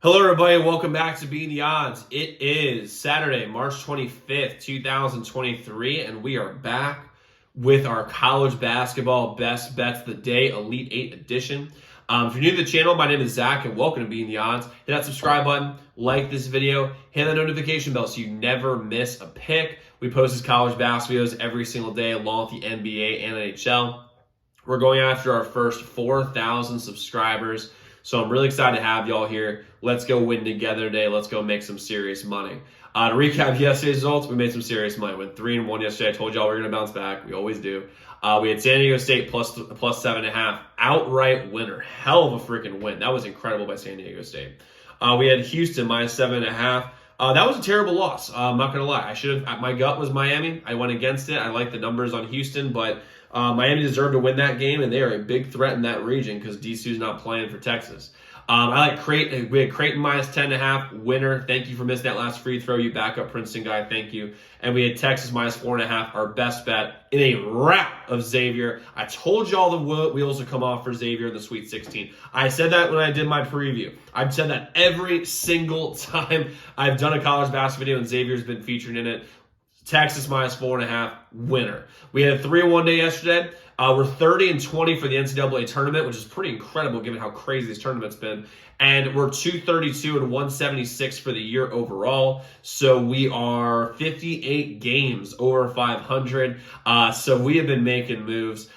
Hello, everybody. Welcome back to Being the Odds. It is Saturday, March 25th, 2023, and we are back with our college basketball best bets of the day, Elite 8 edition. If you're new to the channel, my name is Zach, and welcome to Being the Odds. Hit that subscribe button, like this video, hit that notification bell so you never miss a pick. We post these college basketball videos every single day, along with the NBA and NHL. We're going after our first 4,000 subscribers. So I'm really excited to have y'all here. Let's go win together today. Let's go make some serious money. To recap yesterday's results, we made some serious money. We went 3-1 yesterday. I told y'all we were going to bounce back. We always do. We had San Diego State plus 7.5. Outright winner. Hell of a freaking win. That was incredible by San Diego State. We had Houston minus 7.5. That was a terrible loss. I'm not going to lie. My gut was Miami. I went against it. I like the numbers on Houston, but Miami deserved to win that game, and they are a big threat in that region because DCU's not playing for Texas. I like Creighton. We had Creighton minus 10.5 winner. Thank you for missing that last free throw, you backup Princeton guy. Thank you. And we had Texas minus 4.5, our best bet in a wrap of Xavier. I told y'all the wheels would come off for Xavier in the Sweet 16. I said that when I did my preview. I've said that every single time I've done a college basketball video and Xavier's been featured in it. Texas minus 4.5 winner. We had a 3-1 day yesterday. We're 30-20 for the NCAA tournament, which is pretty incredible given how crazy this tournament's been. And we're 232 and 176 for the year overall. So we are 58 games over 500. So we have been making moves.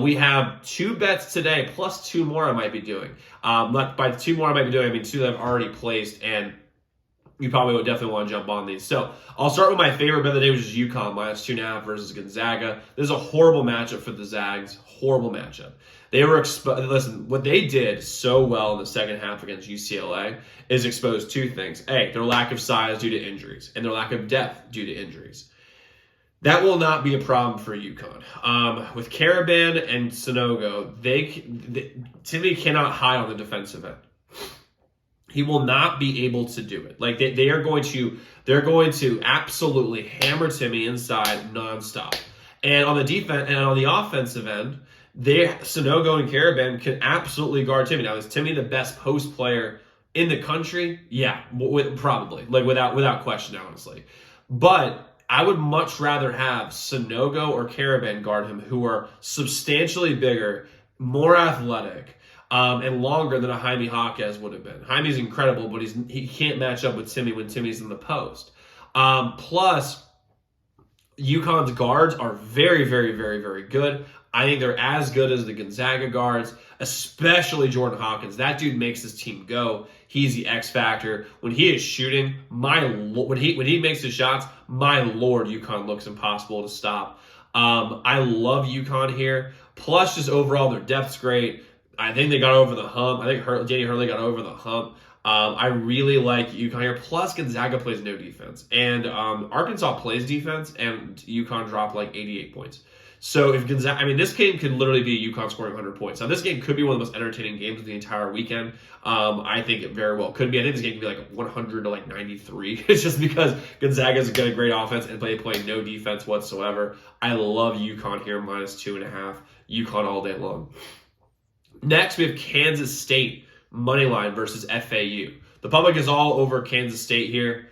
We have 2 bets today, plus 2 more I might be doing. By 2 more I might be doing, I mean 2 that I've already placed, and you probably would definitely want to jump on these. So I'll start with my favorite bet of the day, which is UConn minus 2.5 versus Gonzaga. This is a horrible matchup for the Zags. Horrible matchup. They were listen, what they did so well in the second half against UCLA is expose 2 things. A, their lack of size due to injuries, and their lack of depth due to injuries. That will not be a problem for UConn. With Caravan and Sonogo, Timmy cannot hide on the defensive end. He will not be able to do it. Like they're going to absolutely hammer Timmy inside nonstop. And on the defense and on the offensive end, Sonogo and Caravan can absolutely guard Timmy. Now, is Timmy the best post player in the country? Yeah, probably, like without question, honestly. But I would much rather have Sonogo or Caravan guard him, who are substantially bigger, more athletic, and longer than a Jaime Jaquez would have been. Jaime's incredible, but he can't match up with Timmy when Timmy's in the post. Plus, UConn's guards are very, very, very, very good. I think they're as good as the Gonzaga guards, especially Jordan Hawkins. That dude makes this team go. He's the X factor. When he is shooting, when he makes his shots, my lord, UConn looks impossible to stop. I love UConn here. Plus, just overall, their depth's great. I think they got over the hump. I think Danny Hurley got over the hump. I really like UConn here. Plus, Gonzaga plays no defense. And Arkansas plays defense, and UConn dropped like 88 points. So if Gonzaga, I mean, this game could literally be UConn scoring 100 points. Now, this game could be one of the most entertaining games of the entire weekend. I think it very well could be. I think this game could be like 100 to like 93. It's just because Gonzaga's got a great offense and they play no defense whatsoever. I love UConn here, minus 2.5. UConn all day long. Next, we have Kansas State moneyline versus FAU. The public is all over Kansas State here,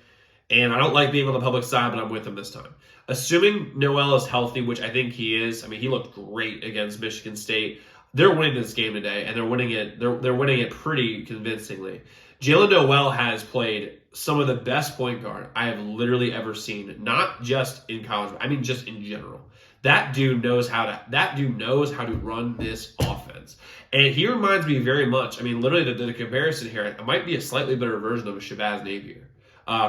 and I don't like being on the public side, but I'm with them this time. Assuming Noel is healthy, which I think he is. I mean, he looked great against Michigan State. They're winning this game today, and they're winning it. They're winning it pretty convincingly. Jalen Noel has played some of the best point guard I have literally ever seen, not just in college, I mean just in general. That dude knows how to run this offense. And he reminds me very much, I mean, literally the comparison here, it might be a slightly better version of a Shabazz Napier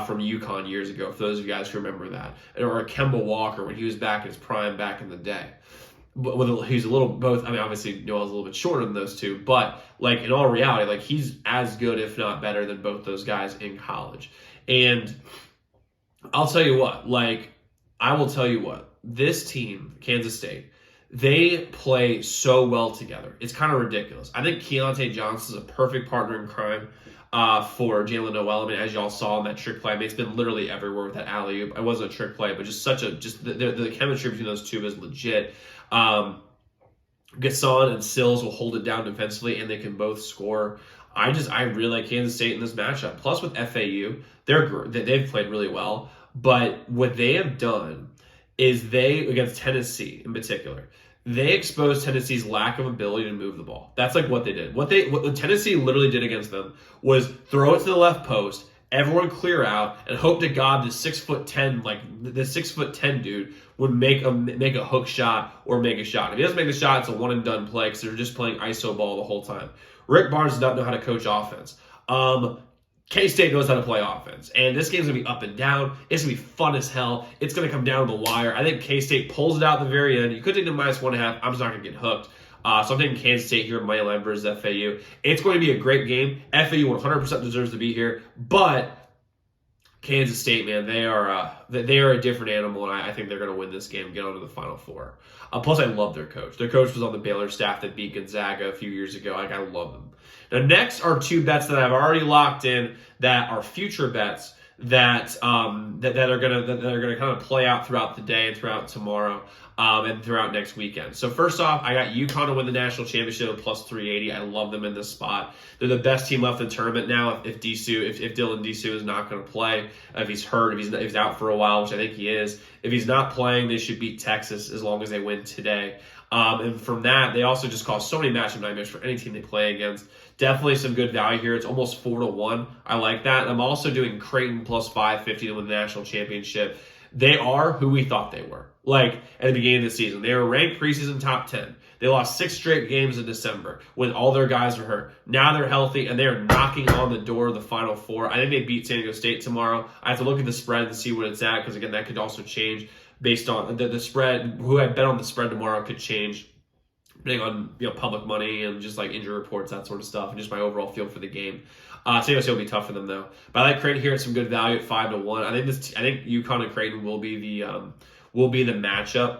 from UConn years ago, for those of you guys who remember that. Or a Kemba Walker when he was back in his prime back in the day. But he's a little both, I mean, obviously Noel's a little bit shorter than those two, but like in all reality, like he's as good, if not better, than both those guys in college. And I'll tell you what, this team, Kansas State, they play so well together. It's kind of ridiculous. I think Keontae Johnson is a perfect partner in crime for Jalen Noel. I mean, as y'all saw in that trick play, I mean, it's been literally everywhere with that alley-oop. It wasn't a trick play, but just the chemistry between those two is legit. Gasson and Sills will hold it down defensively, and they can both score. I really like Kansas State in this matchup. Plus with FAU, they've played really well. But what they have done is against Tennessee in particular, they exposed Tennessee's lack of ability to move the ball. That's like what they did. What Tennessee literally did against them was throw it to the left post, everyone clear out, and hope to God the 6'10", like the 6'10" dude would make a hook shot or make a shot. If he doesn't make the shot, it's a one and done play because they're just playing ISO ball the whole time. Rick Barnes does not know how to coach offense. K-State knows how to play offense. And this game's going to be up and down. It's going to be fun as hell. It's going to come down to the wire. I think K-State pulls it out at the very end. You could take the -1.5. I'm just not going to get hooked. So I'm taking Kansas State here, money line versus FAU. It's going to be a great game. FAU 100% deserves to be here. But Kansas State, man, they are a different animal, and I think they're going to win this game and get on to the Final Four. Plus, I love their coach. Their coach was on the Baylor staff that beat Gonzaga a few years ago. Like, I love them. Now, next are two bets that I've already locked in that are future bets that are gonna kind of play out throughout the day and throughout tomorrow and throughout next weekend. So first off, I got UConn to win the national championship at +380. I love them in this spot. They're the best team left in the tournament now. If Dylan Disu is not going to play, if he's hurt, if he's out for a while, which I think he is, if he's not playing, they should beat Texas as long as they win today. And from that, they also just cause so many matchup nightmares for any team they play against. Definitely some good value here. It's almost 4-1. I like that. And I'm also doing Creighton +550 to win the national championship. They are who we thought they were. Like, at the beginning of the season, they were ranked preseason top 10. They lost 6 straight games in December when all their guys were hurt. Now they're healthy, and they are knocking on the door of the Final Four. I think they beat San Diego State tomorrow. I have to look at the spread and see what it's at, because, again, that could also change based on the spread. Who I bet on the spread tomorrow could change depending on public money and just like injury reports, that sort of stuff, and just my overall feel for the game. San Diego State will be tough for them though. But I like Creighton here at some good value at 5-1. I think UConn and Creighton will be the matchup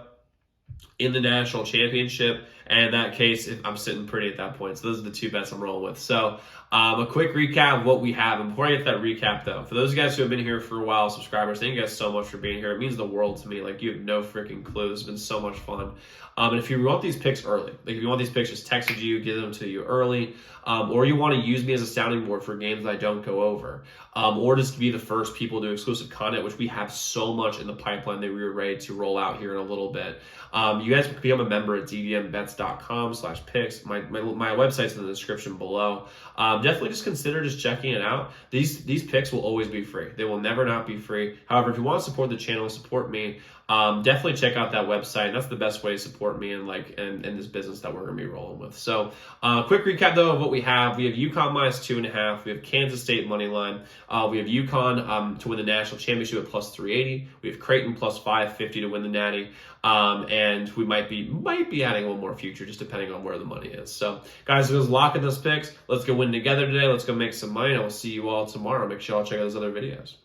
in the national championship. And in that case, I'm sitting pretty at that point. So those are the two bets I'm rolling with. So a quick recap of what we have. And before I get that recap, though, for those guys who have been here for a while, subscribers, thank you guys so much for being here. It means the world to me. Like, you have no freaking clue. It's been so much fun. And if you want these picks early, like if you want these picks just texted you, give them to you early, or you want to use me as a sounding board for games I don't go over, or just be the first people to do exclusive content, which we have so much in the pipeline that we are ready to roll out here in a little bit. You guys can become a member at dvmbets.com/picks. My website's in the description below. Definitely just consider just checking it out. These picks will always be free. They will never not be free. However, if you want to support the channel, support me, definitely check out that website. That's the best way to support me and this business that we're going to be rolling with. So quick recap though of what we have. We have UConn -2.5. We have Kansas State money line. We have UConn to win the national championship at +380. We have Creighton +550 to win the natty. And we might be adding one more future just depending on where the money is. So guys, let's lock in those picks. Let's go win together today. Let's go make some money. And I will see you all tomorrow. Make sure y'all check out those other videos.